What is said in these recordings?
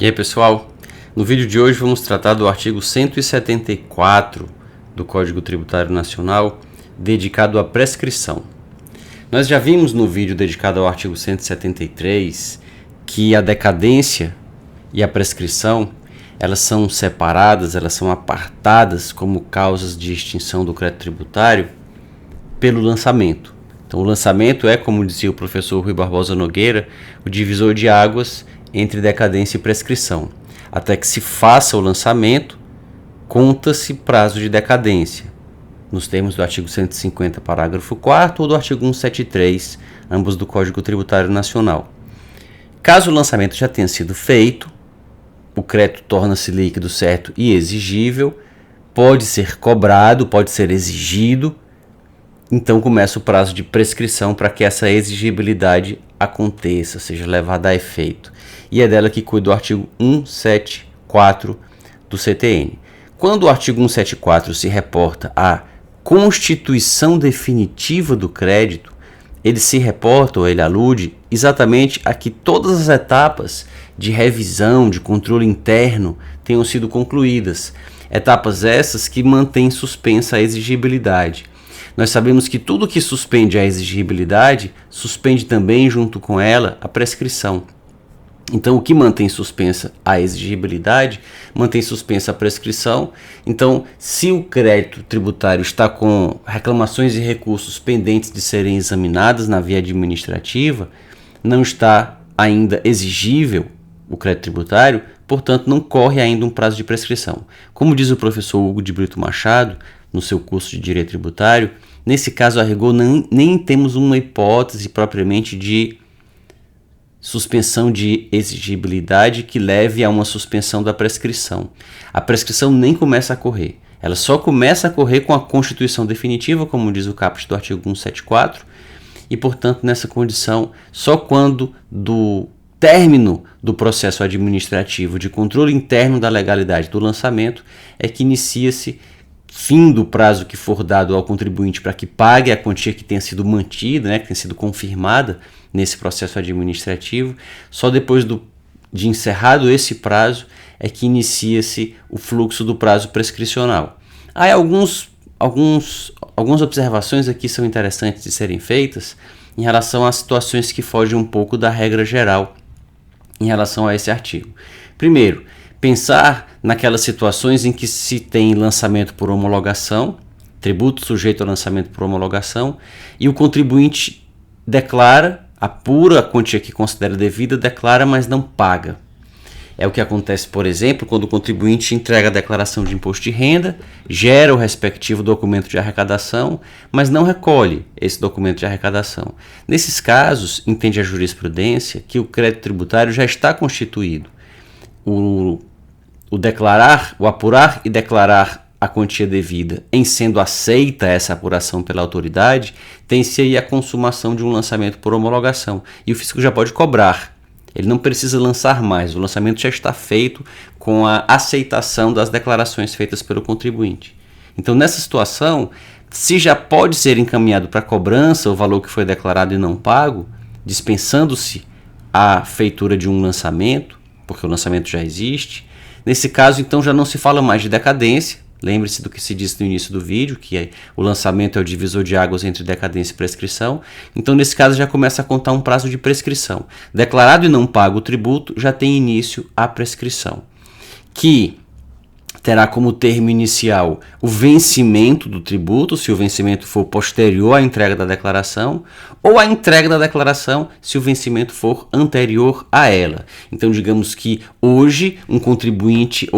E aí pessoal, no vídeo de hoje vamos tratar do artigo 174 do Código Tributário Nacional, dedicado à prescrição. Nós já vimos no vídeo dedicado ao artigo 173 que a decadência e a prescrição, elas são separadas, elas são apartadas como causas de extinção do crédito tributário pelo lançamento. Então o lançamento é, como dizia o professor Rui Barbosa Nogueira, o divisor de águas entre decadência e prescrição. Até que se faça o lançamento, conta-se prazo de decadência, nos termos do artigo 150, parágrafo 4º ou do artigo 173, ambos do Código Tributário Nacional. Caso o lançamento já tenha sido feito, o crédito torna-se líquido, certo e exigível, pode ser cobrado, pode ser exigido, então começa o prazo de prescrição para que essa exigibilidade aconteça, seja levada a efeito. E é dela que cuida o artigo 174 do CTN. Quando o artigo 174 se reporta à constituição definitiva do crédito, ele se reporta ou ele alude exatamente a que todas as etapas de revisão, de controle interno tenham sido concluídas. Etapas essas que mantêm suspensa a exigibilidade. Nós sabemos que tudo que suspende a exigibilidade, suspende também junto com ela a prescrição. Então, o que mantém suspensa a exigibilidade, mantém suspensa a prescrição. Então, se o crédito tributário está com reclamações e recursos pendentes de serem examinadas na via administrativa, não está ainda exigível o crédito tributário, portanto, não corre ainda um prazo de prescrição. Como diz o professor Hugo de Brito Machado, no seu curso de Direito Tributário, nesse caso, a rigor, nem temos uma hipótese propriamente de suspensão de exigibilidade que leve a uma suspensão da prescrição. A prescrição nem começa a correr. Ela só começa a correr com a constituição definitiva, como diz o caput do artigo 174, e, portanto, nessa condição, só quando do término do processo administrativo de controle interno da legalidade do lançamento é que inicia-se, fim do prazo que for dado ao contribuinte para que pague a quantia que tenha sido mantida, que tenha sido confirmada nesse processo administrativo, só depois de encerrado esse prazo é que inicia-se o fluxo do prazo prescricional. Há algumas observações aqui são interessantes de serem feitas em relação a situações que fogem um pouco da regra geral em relação a esse artigo. Primeiro, pensar naquelas situações em que se tem lançamento por homologação, tributo sujeito a lançamento por homologação, e o contribuinte declara, apura a quantia que considera devida, declara, mas não paga. É o que acontece, por exemplo, quando o contribuinte entrega a declaração de imposto de renda, gera o respectivo documento de arrecadação, mas não recolhe esse documento de arrecadação. Nesses casos, entende a jurisprudência que o crédito tributário já está constituído. O apurar e declarar a quantia devida, em sendo aceita essa apuração pela autoridade, tem-se aí a consumação de um lançamento por homologação. E o fisco já pode cobrar. Ele não precisa lançar mais. O lançamento já está feito com a aceitação das declarações feitas pelo contribuinte. Então, nessa situação, se já pode ser encaminhado para cobrança o valor que foi declarado e não pago, dispensando-se a feitura de um lançamento, porque o lançamento já existe. Nesse caso, então, já não se fala mais de decadência. Lembre-se do que se disse no início do vídeo, que o lançamento é o divisor de águas entre decadência e prescrição. Então, nesse caso, já começa a contar um prazo de prescrição. Declarado e não pago o tributo, já tem início a prescrição, que terá como termo inicial o vencimento do tributo, se o vencimento for posterior à entrega da declaração, ou a entrega da declaração, se o vencimento for anterior a ela. Então, digamos que hoje, um contribuinte,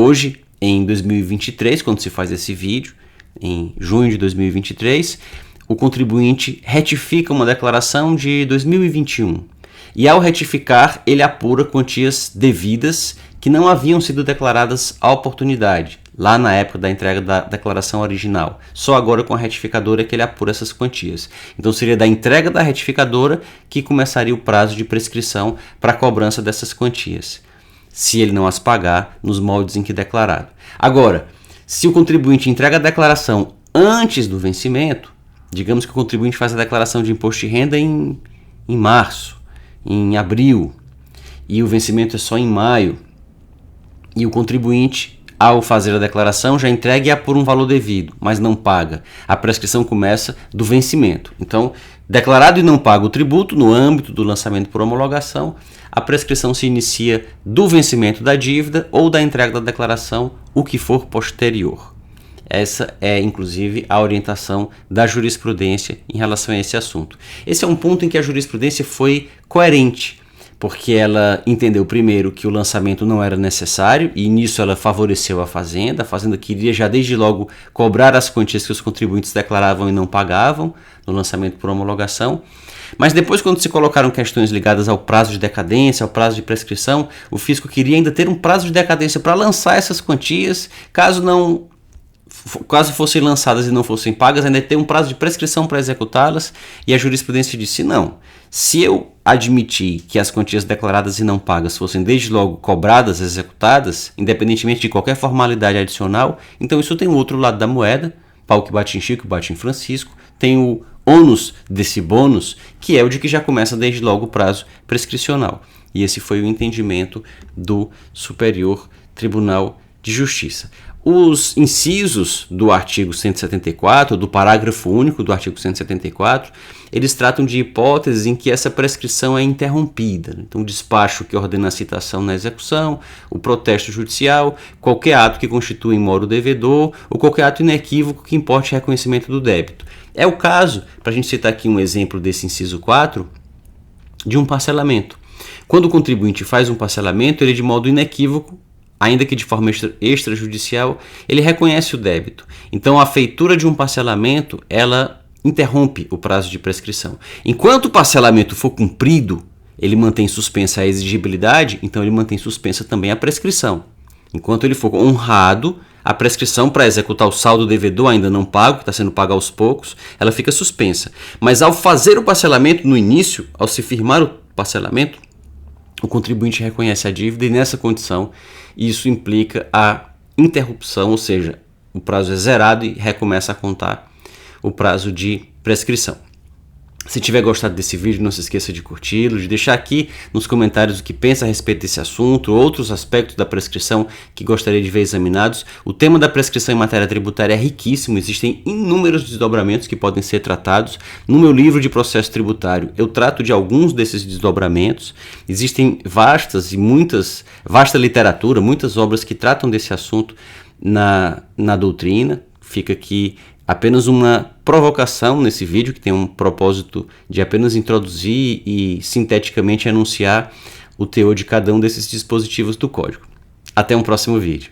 em 2023, quando se faz esse vídeo, em junho de 2023, o contribuinte retifica uma declaração de 2021. E ao retificar, ele apura quantias devidas que não haviam sido declaradas à oportunidade, lá na época da entrega da declaração original. Só agora com a retificadora é que ele apura essas quantias. Então seria da entrega da retificadora que começaria o prazo de prescrição para a cobrança dessas quantias, se ele não as pagar nos moldes em que declarado. Agora, se o contribuinte entrega a declaração antes do vencimento, digamos que o contribuinte faz a declaração de imposto de renda em março, em abril, e o vencimento é só em maio, e o contribuinte, ao fazer a declaração, já entrega-a por um valor devido, mas não paga. A prescrição começa do vencimento. Então, declarado e não pago o tributo, no âmbito do lançamento por homologação, a prescrição se inicia do vencimento da dívida ou da entrega da declaração, o que for posterior. Essa é, inclusive, a orientação da jurisprudência em relação a esse assunto. Esse é um ponto em que a jurisprudência foi coerente, porque ela entendeu primeiro que o lançamento não era necessário e nisso ela favoreceu a Fazenda queria já desde logo cobrar as quantias que os contribuintes declaravam e não pagavam no lançamento por homologação. Mas depois, quando se colocaram questões ligadas ao prazo de decadência, ao prazo de prescrição, o fisco queria ainda ter um prazo de decadência para lançar essas quantias, caso fossem lançadas e não fossem pagas, ainda ter um prazo de prescrição para executá-las, e a jurisprudência disse não. Se eu admitir que as quantias declaradas e não pagas fossem desde logo cobradas, executadas, independentemente de qualquer formalidade adicional, então isso tem o outro lado da moeda, pau que bate em Chico, bate em Francisco, tem o ônus desse bônus, que é o de que já começa desde logo o prazo prescricional. E esse foi o entendimento do Superior Tribunal de Justiça. Os incisos do artigo 174, do parágrafo único do artigo 174, eles tratam de hipóteses em que essa prescrição é interrompida. Então, o despacho que ordena a citação na execução, o protesto judicial, qualquer ato que constitua em moro devedor ou qualquer ato inequívoco que importe reconhecimento do débito. É o caso, para a gente citar aqui um exemplo desse inciso 4, de um parcelamento. Quando o contribuinte faz um parcelamento, ele de modo inequívoco, ainda que de forma extrajudicial, ele reconhece o débito. Então, a feitura de um parcelamento, ela interrompe o prazo de prescrição. Enquanto o parcelamento for cumprido, ele mantém suspensa a exigibilidade, então ele mantém suspensa também a prescrição. Enquanto ele for honrado, a prescrição para executar o saldo devedor ainda não pago, que está sendo pago aos poucos, ela fica suspensa. Mas ao fazer o parcelamento no início, ao se firmar o parcelamento, o contribuinte reconhece a dívida e nessa condição isso implica a interrupção, ou seja, o prazo é zerado e recomeça a contar o prazo de prescrição. Se tiver gostado desse vídeo, não se esqueça de curti-lo, de deixar aqui nos comentários o que pensa a respeito desse assunto, outros aspectos da prescrição que gostaria de ver examinados. O tema da prescrição em matéria tributária é riquíssimo, existem inúmeros desdobramentos que podem ser tratados. No meu livro de processo tributário, eu trato de alguns desses desdobramentos. Existem vasta literatura, muitas obras que tratam desse assunto na doutrina. Fica aqui apenas uma provocação nesse vídeo, que tem um propósito de apenas introduzir e sinteticamente enunciar o teor de cada um desses dispositivos do código. Até um próximo vídeo.